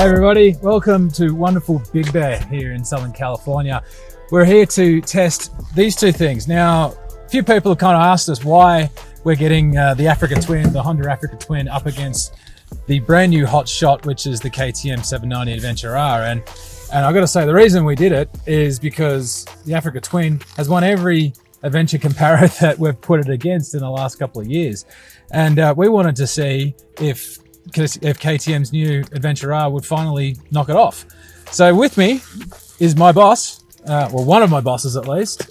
Hey everybody, welcome to wonderful Big Bear here in Southern California. We're here to test these two things. Now, a few people have kind of asked us why we're getting the Africa Twin, the Honda Africa Twin, up against the brand new hot shot, which is the KTM 790 Adventure R. And I've got to say, the reason we did it is because the Africa Twin has won every adventure comparator that we've put it against in the last couple of years. And we wanted to see if KTM's new Adventure R would finally knock it off. So with me is my boss, well, one of my bosses at least,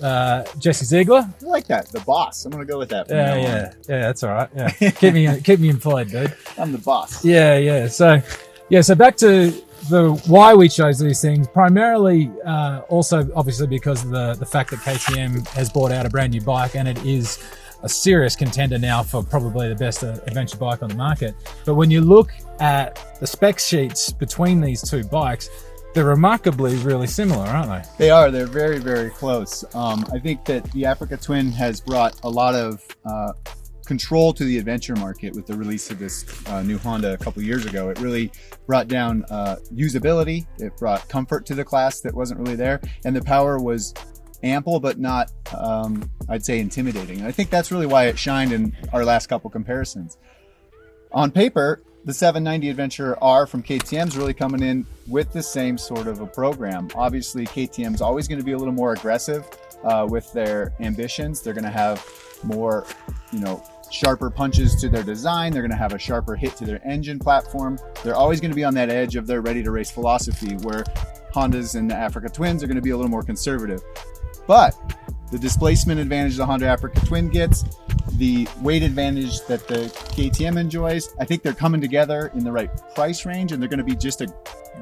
Jesse Ziegler. I like that, the boss. I'm gonna go with that. Yeah, that's all right. Yeah, keep me employed, dude. I'm the boss. Yeah. So back to the why we chose these things. Primarily, also obviously because of the fact that KTM has brought out a brand new bike, and it is a serious contender now for probably the best adventure bike on the market. But when you look at the spec sheets between these two bikes, they're remarkably really similar, aren't they? They are. They're very, very close. I think that the Africa Twin has brought a lot of control to the adventure market with the release of this new Honda a couple years ago. It really brought down usability. It brought comfort to the class that wasn't really there. And the power was ample, but not, I'd say, intimidating. And I think that's really why it shined in our last couple comparisons. On paper, the 790 Adventure R from KTM is really coming in with the same sort of a program. Obviously, KTM is always going to be a little more aggressive with their ambitions. They're going to have more, sharper punches to their design. They're going to have a sharper hit to their engine platform. They're always going to be on that edge of their ready to race philosophy, where Hondas and the Africa Twins are going to be a little more conservative. But the displacement advantage the Honda Africa Twin gets, the weight advantage that the KTM enjoys, I think they're coming together in the right price range, and they're going to be just a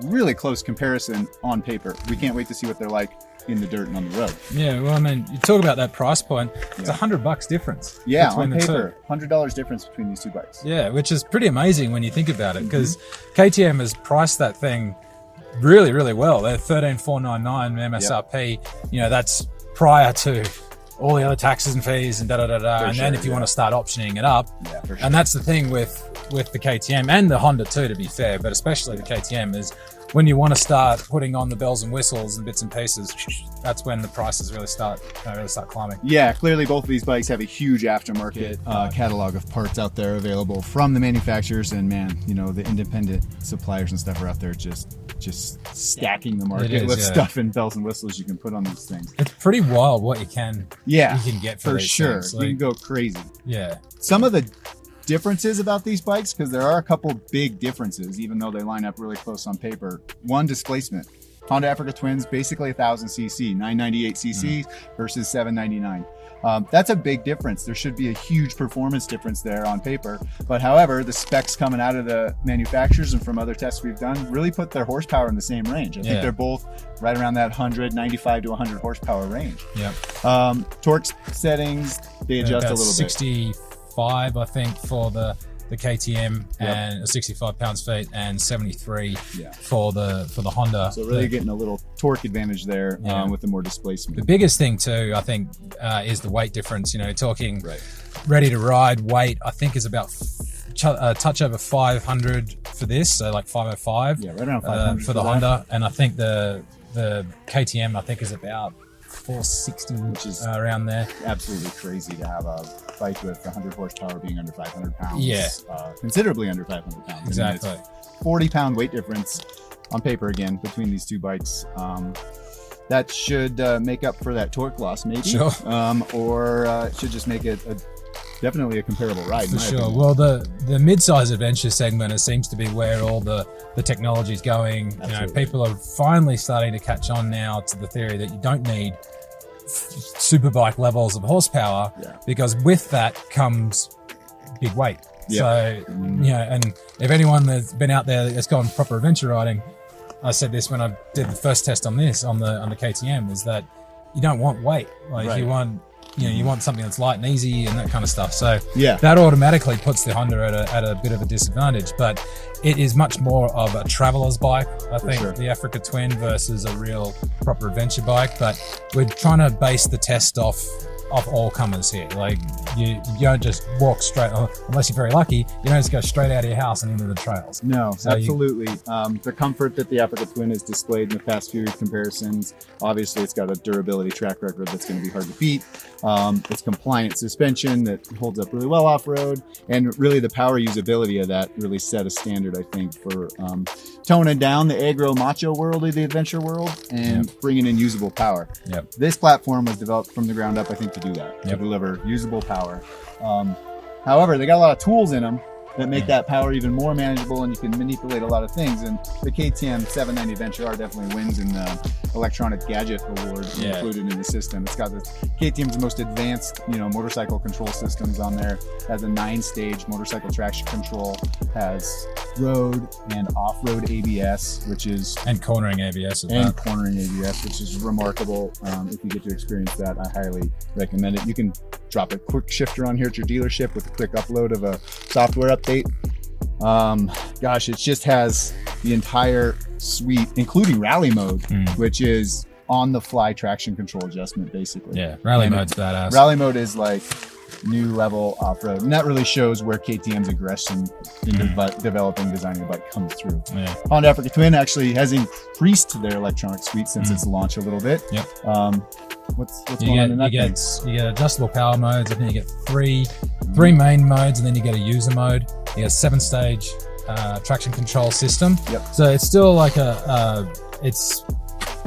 really close comparison on paper. We can't wait to see what they're like in the dirt and on the road. Yeah, well, I mean, you talk about that price point, it's $100 difference. Yeah, between on the paper, two. $100 difference between these two bikes. Yeah, which is pretty amazing when you think about it, because KTM has priced that thing really, really well. They're $13,499 MSRP. That's prior to all the other taxes and fees and and then if you want to start optioning it up, for sure. And that's the thing with the KTM and the Honda too, to be fair, but especially the KTM, is when you want to start putting on the bells and whistles and bits and pieces, that's when the prices really start climbing. Yeah, clearly both of these bikes have a huge aftermarket catalog of parts out there available from the manufacturers, and man, the independent suppliers and stuff are out there just stacking the market with stuff and bells and whistles you can put on these things. It's pretty wild what you can get for these sure things. You can go crazy. Yeah. Some of the differences about these bikes, because there are a couple big differences even though they line up really close on paper. One, displacement. Honda Africa Twins, basically 1000 cc, 998 cc versus 799. That's a big difference. There should be a huge performance difference there on paper, but however, the specs coming out of the manufacturers and from other tests we've done really put their horsepower in the same range. I think they're both right around that 95 to 100 horsepower range. Torque settings, they adjust a little 65, I think, for the KTM, and 65 pounds-feet, and 73 for the Honda. So really getting a little torque advantage there with the more displacement. The biggest thing too, I think, is the weight difference. Talking ready to ride weight, I think is about a touch over 500 for this, so like 505. Yeah, right around 500 for the Honda, and I think the KTM I think is about 460, which is around there. Absolutely crazy to have a bike with 100 horsepower being under 500 pounds. Yeah. Considerably under 500 pounds. Exactly. 40-pound weight difference on paper again between these two bikes. That should make up for that torque loss, maybe. Sure. Or it should just make it definitely a comparable ride. For sure. Well, the mid-size adventure segment seems to be where all the technology is going. People are finally starting to catch on now to the theory that you don't need superbike levels of horsepower, because with that comes big weight. So, and if anyone that's been out there that's gone proper adventure riding, I said this when I did the first test on this on the KTM, is that you don't want weight. You want you want something that's light and easy and that kind of stuff. So that automatically puts the Honda at a bit of a disadvantage, but it is much more of a traveler's bike, I think, the Africa Twin versus a real proper adventure bike. But we're trying to base the test off of all comers here. Like you don't just walk straight, unless you're very lucky, you don't just go straight out of your house and into the trails. No, So absolutely. The comfort that the Africa Twin has displayed in the past few comparisons, obviously it's got a durability track record that's going to be hard to beat. It's compliant suspension that holds up really well off-road, and really the power usability of that really set a standard, I think, for toning down the aggro macho world of the adventure world and bringing in usable power. Yep. This platform was developed from the ground up, I think, to do that, to deliver usable power. However, they got a lot of tools in them that make that power even more manageable, and you can manipulate a lot of things. And the KTM 790 Adventure R definitely wins in the electronic gadget award included in the system. It's got the KTM's most advanced, motorcycle control systems on there. It has a 9-stage motorcycle traction control, has road and off-road ABS, and cornering ABS cornering ABS, which is remarkable. If you get to experience that, I highly recommend it. You can drop a quick shifter on here at your dealership with a quick upload of a software update. Gosh, it just has the entire suite, including rally mode, which is on the fly traction control adjustment, basically. Rally mode's badass. Rally mode is like new level off-road, and that really shows where KTM's aggression in developing, designing a bike comes through. Honda Africa Twin actually has increased their electronic suite since its launch a little bit. What's going on in that thing? You get adjustable power modes. I think you get three main modes, and then you get a user mode. You get a 7-stage traction control system. So it's still like it's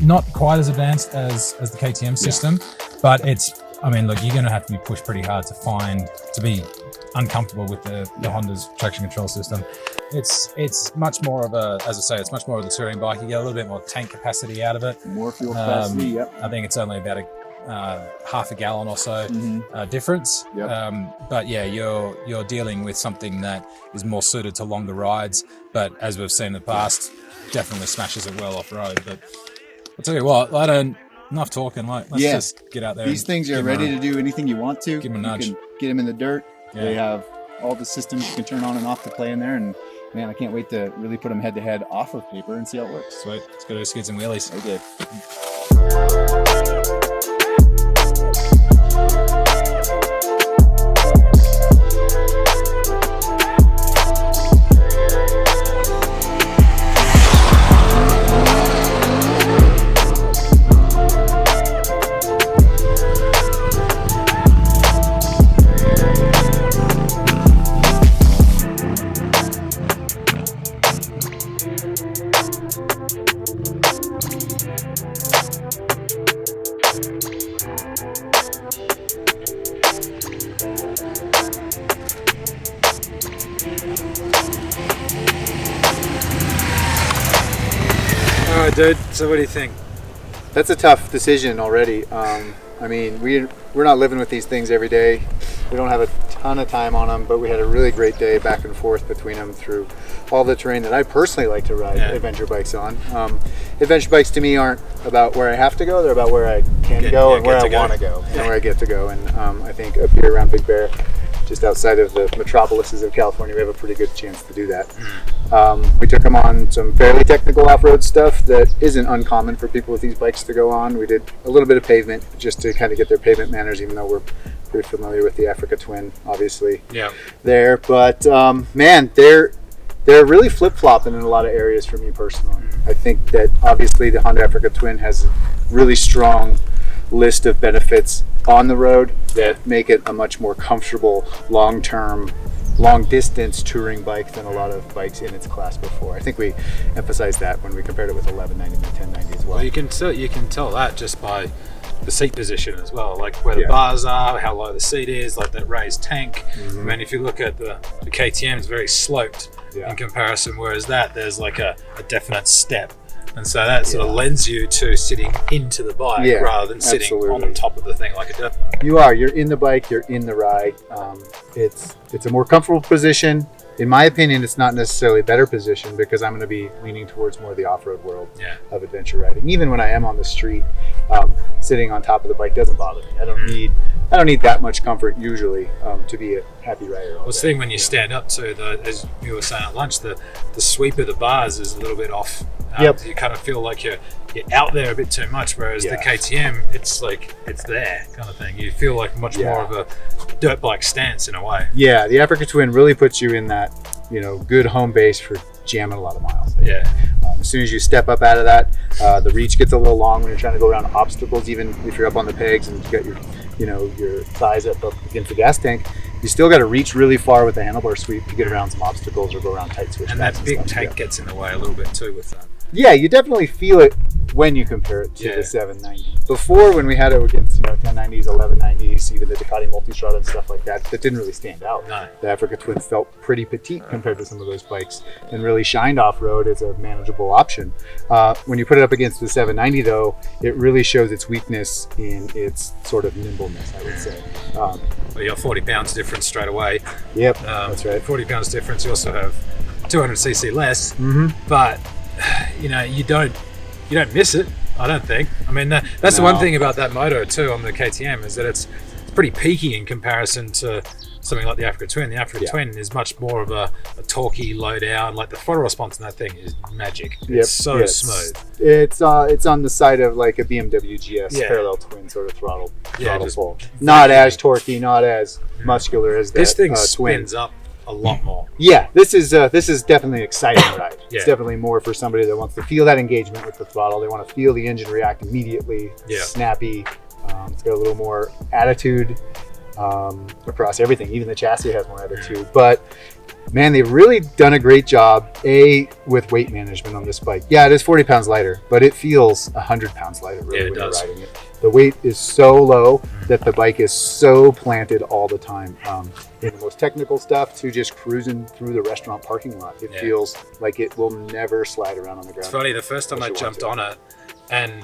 not quite as advanced as the KTM system, but look, you're going to have to be pushed pretty hard to be uncomfortable with the Honda's traction control system. It's much more of it's much more of the touring bike. You get a little bit more tank capacity out of it. More fuel capacity, I think it's only about half a gallon or so difference. But yeah, you're dealing with something that is more suited to longer rides, but as we've seen in the past, definitely smashes it well off-road. But I'll tell you what, enough talking. Let's just get out there. These things are ready to do anything you want to. Give them a nudge. You can get them in the dirt. They have all the systems you can turn on and off to play in there, and man, I can't wait to really put them head to head off of paper and see how it works. Sweet. Let's go do skids and wheelies. Okay. All right, dude. So what do you think? That's a tough decision already. We're not living with these things every day. We don't have a ton of time on them, but we had a really great day back and forth between them through all the terrain that I personally like to ride adventure bikes on. Adventure bikes to me aren't about where I have to go, they're about where I can go and where I want to go and where I get to go. And I think up here around Big Bear, just outside of the metropolises of California, we have a pretty good chance to do that. We took them on some fairly technical off-road stuff that isn't uncommon for people with these bikes to go on. We did a little bit of pavement just to kind of get their pavement manners, even though we're pretty familiar with the Africa Twin, obviously. There, but man, they're really flip-flopping in a lot of areas for me personally. I think that obviously the Honda Africa Twin has a really strong list of benefits on the road that make it a much more comfortable long-term, long-distance touring bike than a lot of bikes in its class before. I think we emphasized that when we compared it with the 1190 and the 1090 as well. Well, you can tell that just by the seat position as well, like where the bars are, how low the seat is, like that raised tank. I mean, if you look at the KTM, it's very sloped in comparison, whereas there's like a definite step. And so that sort of lends you to sitting into the bike rather than sitting on top of the thing like a dirt bike. You're in the bike, you're in the ride. It's a more comfortable position. In my opinion, it's not necessarily a better position because I'm going to be leaning towards more of the off-road world of adventure riding. Even when I am on the street, sitting on top of the bike doesn't bother me. I don't need that much comfort usually to be a happy rider. Well, the thing when you stand up too, as you were saying at lunch, the sweep of the bars is a little bit off. You kind of feel like you're you're out there a bit too much, whereas the KTM, it's like it's there kind of thing. You feel like much more of a dirt bike stance in a way. Yeah, the Africa Twin really puts you in that, you know, good home base for jamming a lot of miles. Yeah. As soon as you step up out of that, the reach gets a little long when you're trying to go around obstacles. Even if you're up on the pegs and you got your, you know, your thighs up against the gas tank, you still got to reach really far with the handlebar sweep to get around some obstacles or go around tight switch. And that big tank gets in the way a little bit too with that. Yeah, you definitely feel it when you compare it to the 790. Before, when we had it against, you know, 1090s, 1190s, even the Ducati Multistrada and stuff like that, that didn't really stand out. No. The Africa Twin felt pretty petite compared to some of those bikes and really shined off-road as a manageable option. When you put it up against the 790, though, it really shows its weakness in its sort of nimbleness, I would say. Well, you got 40 pounds difference straight away. Yep, that's right. 40 pounds difference. You also have 200cc less, but you know, you don't miss it, I don't think. I mean, that's the one thing about that motor too on the KTM is that it's pretty peaky in comparison to something like the Africa Twin. The Africa Twin is much more of a torquey low down. Like the throttle response in that thing is magic. It's so smooth. It's on the side of like a BMW GS parallel twin sort of throttle pull. Not as torquey, not as muscular as that this thing twin. spins up a lot more. Yeah, this is definitely an exciting ride. It's definitely more for somebody that wants to feel that engagement with the throttle. They want to feel the engine react immediately, snappy. It's got a little more attitude across everything. Even the chassis has more attitude. But man, they've really done a great job, with weight management on this bike. Yeah, it is 40 pounds lighter, but it feels 100 pounds lighter really when you're riding it. The weight is so low that the bike is so planted all the time. In the most technical stuff to just cruising through the restaurant parking lot, it feels like it will never slide around on the ground. It's funny, the first time I jumped on it and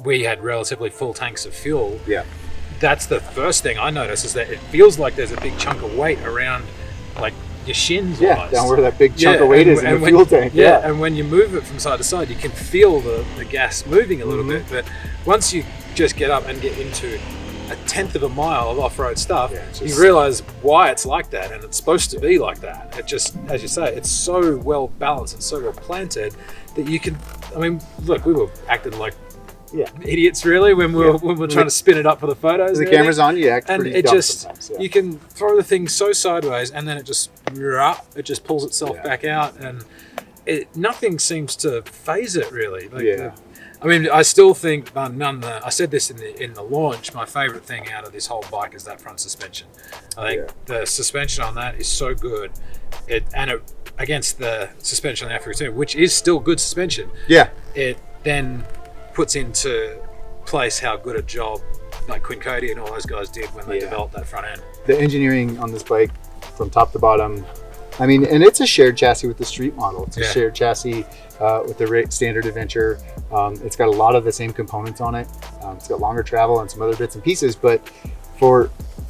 we had relatively full tanks of fuel, that's the first thing I noticed is that it feels like there's a big chunk of weight around like your shins almost. Down where that big chunk of weight is in the fuel tank. And when you move it from side to side, you can feel the gas moving a little bit. But once you just get up and get into a tenth of a mile of off-road stuff, you realize why it's like that, and it's supposed to be like that. It just, as you say, it's so well balanced and so well planted that you can, I mean, look, we were acting like idiots really when we were trying to spin it up for the photos. The camera's on, you act pretty dumb sometimes. You can throw the thing so sideways and then it just pulls itself back out, and nothing seems to phase it really. Like I mean, I still think, I said this in the launch, my favorite thing out of this whole bike is that front suspension. I think the suspension on that is so good. Against the suspension on the Africa Twin, which is still good suspension. It then puts into place how good a job like Quinn Cody and all those guys did when they developed that front end. The engineering on this bike from top to bottom, I mean, and it's a shared chassis with the street model. It's a shared chassis with the standard adventure. It's got a lot of the same components on it. It's got longer travel and some other bits and pieces, but for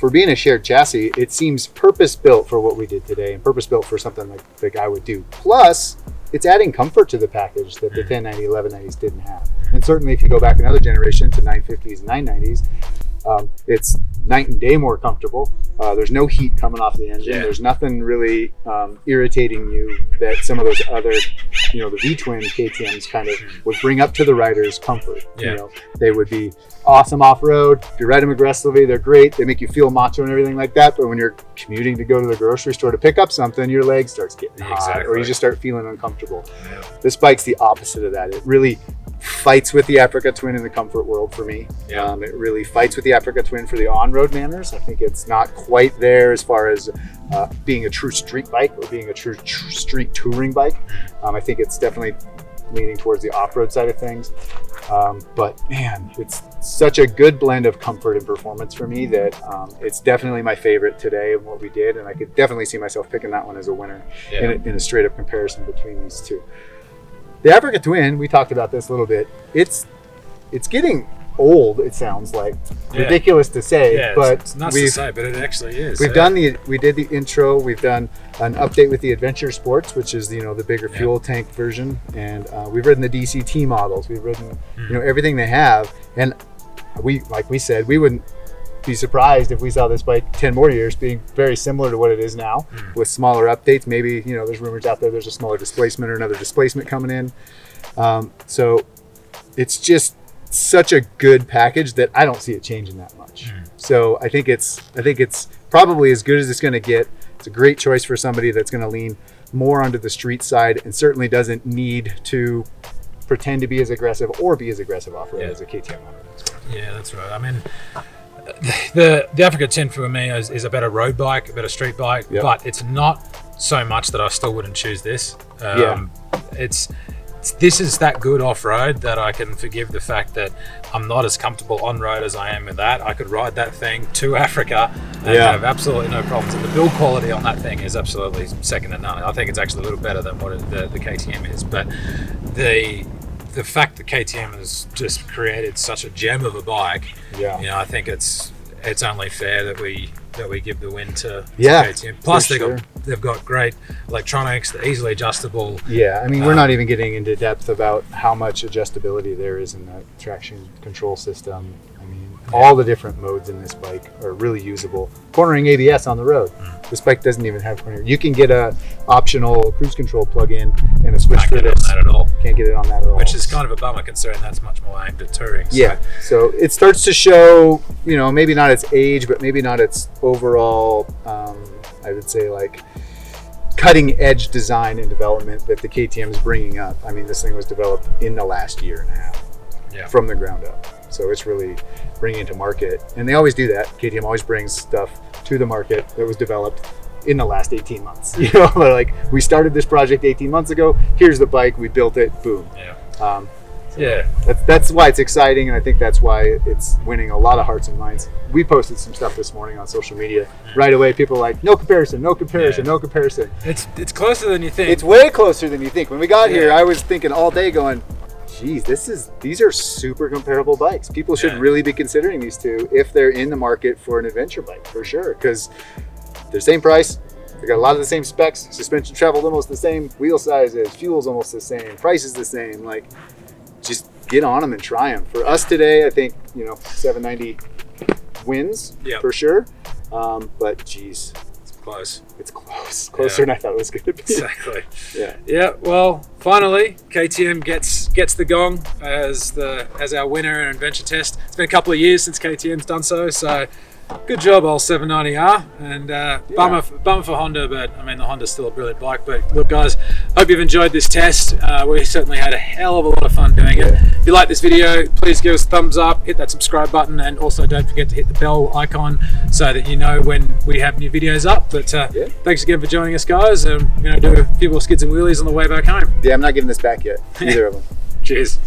being a shared chassis, it seems purpose-built for what we did today and purpose-built for something like the guy would do. Plus, it's adding comfort to the package that the 1090, 1190s didn't have. And certainly if you go back another generation to 950s and 990s, it's night and day more comfortable. There's no heat coming off the engine. There's nothing really irritating you that some of those other, you know, the V-twin KTMs kind of would bring up to the rider's comfort. You know, they would be awesome off-road. If you ride them aggressively, they're great. They make you feel macho and everything like that. But when you're commuting to go to the grocery store to pick up something, your leg starts getting hot, or you just start feeling uncomfortable. This bike's the opposite of that. It really fights with the Africa Twin in the comfort world for me. It really fights with the Africa Twin for the on-road manners. I think it's not quite there as far as being a true street bike or being a true street touring bike. I think it's definitely leaning towards the off-road side of things. But man, it's such a good blend of comfort and performance for me that it's definitely my favorite today of what we did, and I could definitely see myself picking that one as a winner in a straight-up comparison between these two. The Africa Twin, we talked about this a little bit. It's getting old. It sounds like ridiculous to say, but it's nuts to say, but it actually is. We did the intro. We've done an update with the Adventure Sports, which is the bigger fuel tank version, and we've ridden the DCT models. We've ridden everything they have, and like we said, we wouldn't be surprised if we saw this bike 10 more years being very similar to what it is now, with smaller updates. Maybe there's rumors out there there's a smaller displacement or another displacement coming in. So it's just such a good package that I don't see it changing that much. So I think it's probably as good as it's going to get. It's a great choice for somebody that's going to lean more onto the street side and certainly doesn't need to pretend to be as aggressive or be as aggressive off-road as a KTM Honda. Yeah, that's right. I mean, the Africa Twin for me is a better road bike, a better street bike, but it's not so much that I still wouldn't choose this. This is that good off-road that I can forgive the fact that I'm not as comfortable on-road as I am with that. I could ride that thing to Africa and have absolutely no problems. And the build quality on that thing is absolutely second to none. I think it's actually a little better than what the KTM is. But the fact that KTM has just created such a gem of a bike, I think it's only fair that we give the win to KTM. Plus they've got great electronics, they're easily adjustable. Yeah, I mean, we're not even getting into depth about how much adjustability there is in that traction control system. I mean, all the different modes in this bike are really usable. Cornering ABS on the road. This bike doesn't even have cornering. You can get a optional cruise control plug-in and a switch for this. Can't get it on that at all. Can't get it on that at all. Which is kind of a bummer considering that's much more aimed at touring. So it starts to show, maybe not its age, but maybe not its overall, I would say cutting edge design and development that the KTM is bringing up. I mean, this thing was developed in the last year and a half from the ground up. So it's really bringing it to market. And they always do that. KTM always brings stuff to the market that was developed in the last 18 months. We started this project 18 months ago. Here's the bike. We built it. Boom. That's why it's exciting, and I think that's why it's winning a lot of hearts and minds. We posted some stuff this morning on social media. Right away, people are like, no comparison, no comparison, no comparison. It's closer than you think. It's way closer than you think. When we got here, I was thinking all day going, geez, these are super comparable bikes. People should really be considering these two if they're in the market for an adventure bike, for sure, because they're the same price. They got a lot of the same specs. Suspension traveled almost the same. Wheel sizes, fuel's almost the same. Price is the same. Just get on them and try them. For us today, I think 790 wins for sure. But geez, it's close. Closer than I thought it was going to be. Exactly. Well, finally, KTM gets the gong as our winner in adventure test. It's been a couple of years since KTM's done so good job, old 790R, and bummer for Honda, but I mean the Honda's still a brilliant bike. But look, guys, hope you've enjoyed this test. We certainly had a hell of a lot of fun doing it. If you like this video, please give us a thumbs up, hit that subscribe button, and also don't forget to hit the bell icon so that you know when we have new videos up. But thanks again for joining us, guys. We're going to do a few more skids and wheelies on the way back home. I'm not giving this back yet, either of them. Cheers.